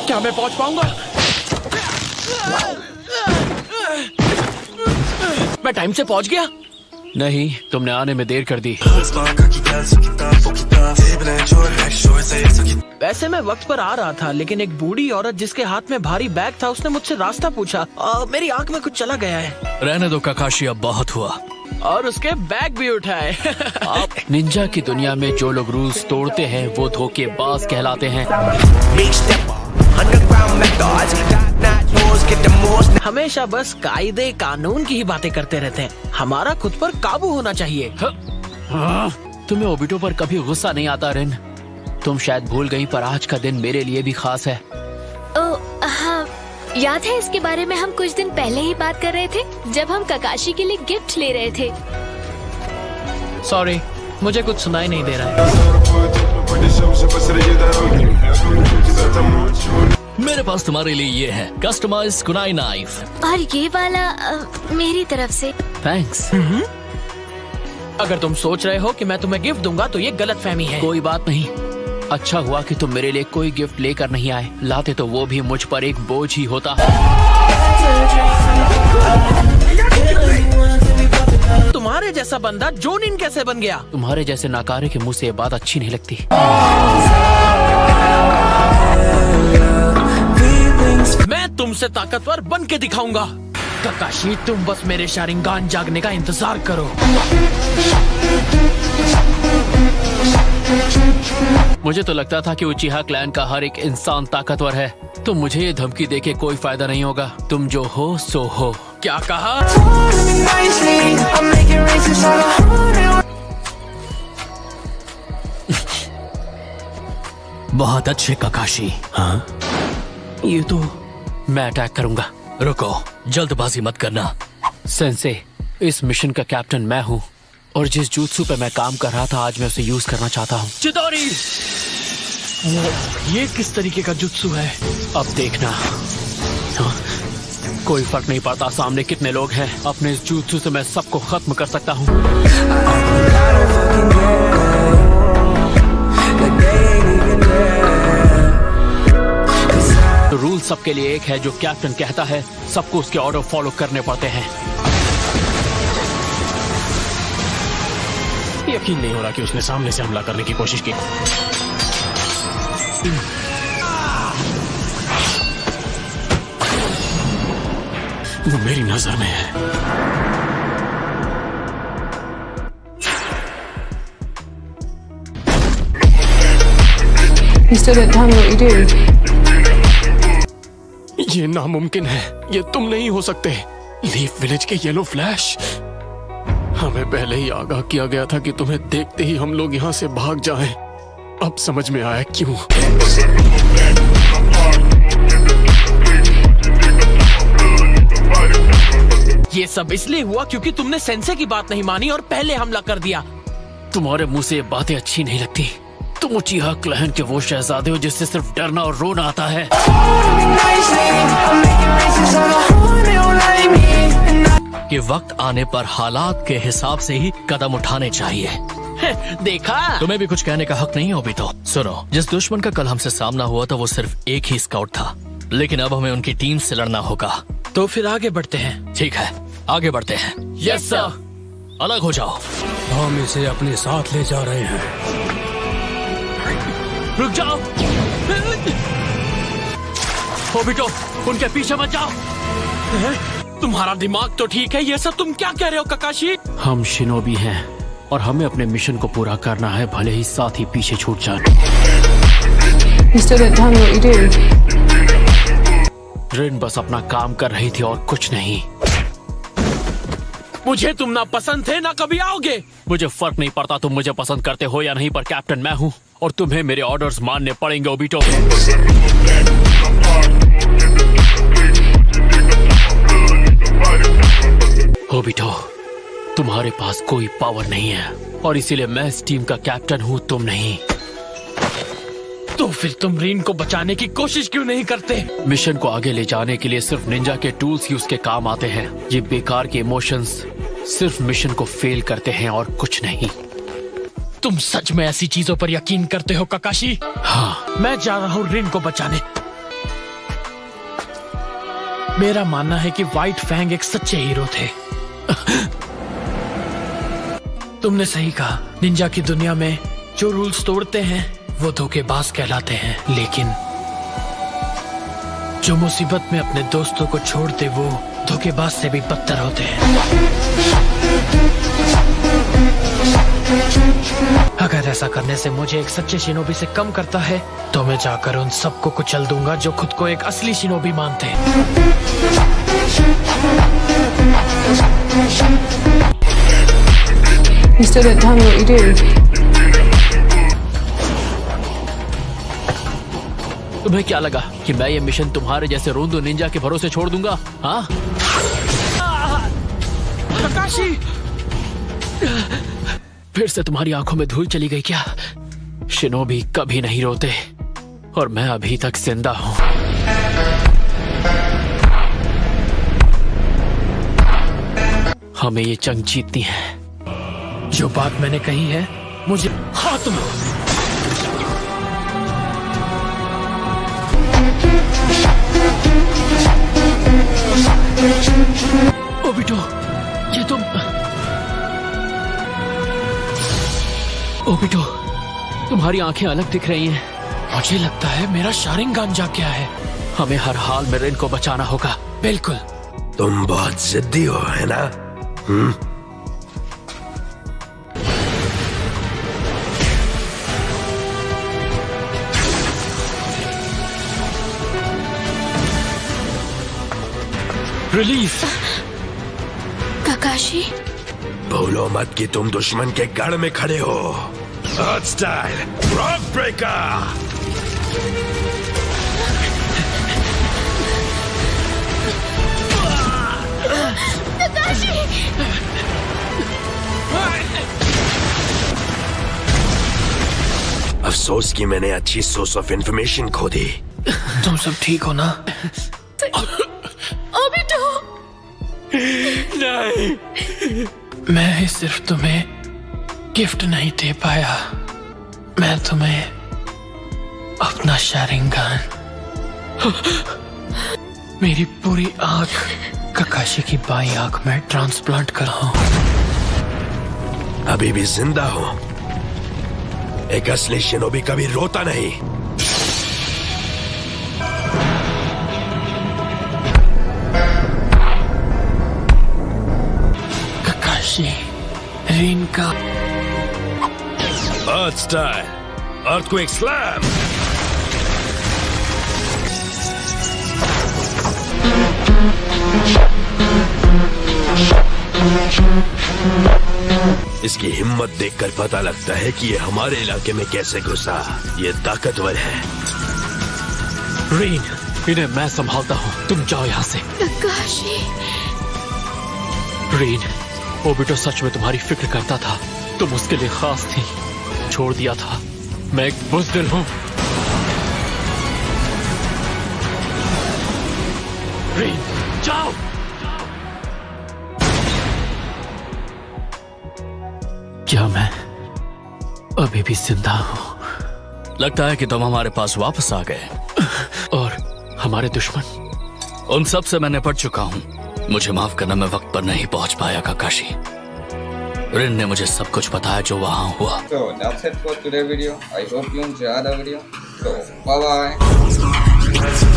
क्या मैं पहुंच पाऊंगा? मैं टाइम से पहुंच गया? नहीं, तुमने आने में देर कर दी। वैसे मैं वक्त पर आ रहा था, लेकिन एक बूढ़ी औरत जिसके हाथ में भारी बैग था, उसने मुझसे रास्ता पूछा। मेरी आंख में कुछ चला गया है। रहने दो काकाशी, अब बहुत हुआ। और उसके बैग भी उठाए। आप निंजा की दुनिया में जो लोग रूल्स तोड़ते हैं वो धोखेबाज कहलाते हैं। हमेशा बस कायदे कानून की ही बातें करते रहते हैं। हमारा खुद पर काबू होना चाहिए। तुम्हें ओबिटो पर कभी गुस्सा नहीं आता रिन? तुम शायद भूल गई, पर आज का दिन मेरे लिए भी खास है। हाँ, याद है इसके बारे में हम कुछ दिन पहले ही बात कर रहे थे, जब हम काकाशी के लिए गिफ्ट ले रहे थे। सॉरी, मुझे कुछ सुनाई नहीं दे रहा है। मेरे पास तुम्हारे लिए ये है, कस्टमाइज्ड कुनाई नाइफ। और ये वाला मेरी तरफ से। थैंक्स। अगर तुम सोच रहे हो कि मैं तुम्हें गिफ्ट दूंगा तो ये गलतफहमी है। कोई बात नहीं, अच्छा हुआ कि तुम मेरे लिए कोई गिफ्ट लेकर नहीं आए। लाते तो वो भी मुझ पर एक बोझ ही होता। तुम्हारे जैसा बंदा जोनिन कैसे बन गया? तुम्हारे जैसे नाकारे के मुंह से ये बात अच्छी नहीं लगती। मैं तुमसे ताकतवर बन के दिखाऊंगा। काकाशी, तुम बस मेरे शारिंगान जागने का इंतजार करो। मुझे तो लगता था कि उचिहा क्लैन का हर एक इंसान ताकतवर है। तो मुझे ये धमकी देके कोई फायदा नहीं होगा। तुम जो हो सो हो। क्या कहा? बहुत अच्छे काकाशी। हाँ, ये तो मैं अटैक करूंगा। रुको, जल्दबाजी मत करना। सेंसे, इस मिशन का कैप्टन मैं हूँ, और जिस जूत्सु पे मैं काम कर रहा था आज मैं उसे यूज करना चाहता हूँ। चिदोरी! ये किस तरीके का जुत्सु है? अब देखना। हाँ, कोई फर्क नहीं पड़ता सामने कितने लोग हैं। अपने इस जूत्सु से मैं सबको खत्म कर सकता हूँ। रूल सबके लिए एक है। जो कैप्टन कहता है सबको उसके ऑर्डर फॉलो करने पड़ते हैं। यकीन नहीं हो रहा कि उसने सामने से हमला करने की कोशिश की। वो मेरी नजर में है। You still don't tell me what you do. ये नामुमकिन है। ये तुम नहीं हो सकते। लीफ विलेज के येलो फ्लैश। हमें पहले ही आगाह किया गया था कि तुम्हें देखते ही हम लोग यहाँ से भाग जाएं। अब समझ में आया क्यों। ये सब इसलिए हुआ क्योंकि तुमने सेंसे की बात नहीं मानी और पहले हमला कर दिया। तुम्हारे मुंह से ये बातें अच्छी नहीं लगती। तुम उचिहा क्लैन के वो शहजादे हो जिससे सिर्फ डरना और रोना आता है। कि वक्त आने पर हालात के हिसाब से ही कदम उठाने चाहिए। देखा? तुम्हें भी कुछ कहने का हक नहीं है ओबिटो। सुनो, जिस दुश्मन का कल हमसे सामना हुआ था वो सिर्फ एक ही स्काउट था, लेकिन अब हमें उनकी टीम से लड़ना होगा। तो फिर आगे बढ़ते हैं। ठीक है, आगे बढ़ते हैं। Yes sir. अलग हो जाओ। हम इसे अपने साथ ले जा रहे हैं। रुक जाओ ओबिटो, उनके पीछे मत जाओ। तुम्हारा दिमाग तो ठीक है। ये सब तुम क्या कह रहे हो काकाशी? हम शिनोबी हैं और हमें अपने मिशन को पूरा करना है, भले ही साथ ही पीछे छूट जाए। You still don't tell me what you do. रिन बस अपना काम कर रही थी और कुछ नहीं। मुझे तुम ना पसंद थे ना कभी आओगे। मुझे फर्क नहीं पड़ता तुम मुझे पसंद करते हो या नहीं, पर कैप्टन मैं हूँ और तुम्हें मेरे ऑर्डर्स मानने पड़ेंगे ओबिटो। ओबिटो, तुम्हारे पास कोई पावर नहीं है और इसीलिए मैं इस टीम का कैप्टन हूँ, तुम नहीं। तो फिर तुम रीन को बचाने की कोशिश क्यों नहीं करते? मिशन को आगे ले जाने के लिए सिर्फ निंजा के टूल्स ही उसके काम आते हैं। ये बेकार के इमोशंस सिर्फ मिशन को फेल करते हैं और कुछ नहीं। तुम सच में ऐसी चीजों पर यकीन करते हो काकाशी? हाँ, मैं जा रहा हूँ रीन को बचाने। मेरा मानना है कि व्हाइट फैंग एक सच्चे हीरो थे। तुमने सही कहा, निंजा की दुनिया में जो रूल्स तोड़ते हैं वो धोखेबाज कहलाते हैं, लेकिन जो मुसीबत में अपने दोस्तों को छोड़ दे वो धोखेबाज से भी बदतर होते हैं। अगर ऐसा करने से मुझे एक सच्चे शिनोबी से कम करता है तो मैं जाकर उन सबको कुचल दूंगा जो खुद को एक असली शिनोबी मानते हैं। You still don't tell me what you do. तुम्हें क्या लगा कि मैं ये मिशन तुम्हारे जैसे रोंदो निंजा के भरोसे छोड़ दूंगा? हाँ? ककाशी! फिर से तुम्हारी आंखों में धूल चली गई क्या? शिनोबी कभी नहीं रोते और मैं अभी तक जिंदा हूँ। हमें ये जंग जीतनी है। जो बात मैंने कही है मुझे खात्म। ओबिटो, ये तुम... ओबिटो, तुम्हारी आंखें अलग दिख रही हैं। मुझे लगता है मेरा शारिंगान जाग गया है। हमें हर हाल में रिन को बचाना होगा। बिल्कुल। तुम बहुत जिद्दी हो, है ना? रिलीफ। ककाशी, भूलो मत कि तुम दुश्मन के गढ़ में खड़े हो। अर्थ स्टाइल रॉक ब्रेकर। अफसोस कि मैंने अच्छी सोर्स ऑफ इंफॉर्मेशन खो दी। तुम सब ठीक हो ना? ओबिटो! नहीं, मैं सिर्फ तुम्हें गिफ्ट नहीं दे पाया, मैं तुम्हें अपना शारिंगान, मेरी पूरी आंख ककाशी की बाई आंख में ट्रांसप्लांट कर रहा हूं। अभी भी जिंदा हो। एक असली शिनोबी कभी रोता नहीं। ककाशी, रीन का अर्थ स्टाइल अर्थक्वेक स्लैम। इसकी हिम्मत देखकर पता लगता है कि ये हमारे इलाके में कैसे घुसा। ये ताकतवर है। रीन, इन्हें मैं संभालता हूँ, तुम जाओ यहाँ से। ककाशी! रीन, ओबिटो सच में तुम्हारी फिक्र करता था, तुम उसके लिए खास थी। छोड़ दिया था। मैं एक बुज़दिल हूँ। रीन, जाओ। क्या मैं अभी भी जिंदा हूँ? लगता है कि तुम हमारे पास वापस आ गए। और हमारे दुश्मन, उन सब से मैं निपट चुका हूँ। मुझे माफ करना, मैं वक्त पर नहीं पहुंच पाया ककाशी। रिन ने मुझे सब कुछ बताया जो वहां हुआ। So that's it for today's video. I hope you enjoyed the video. So bye bye.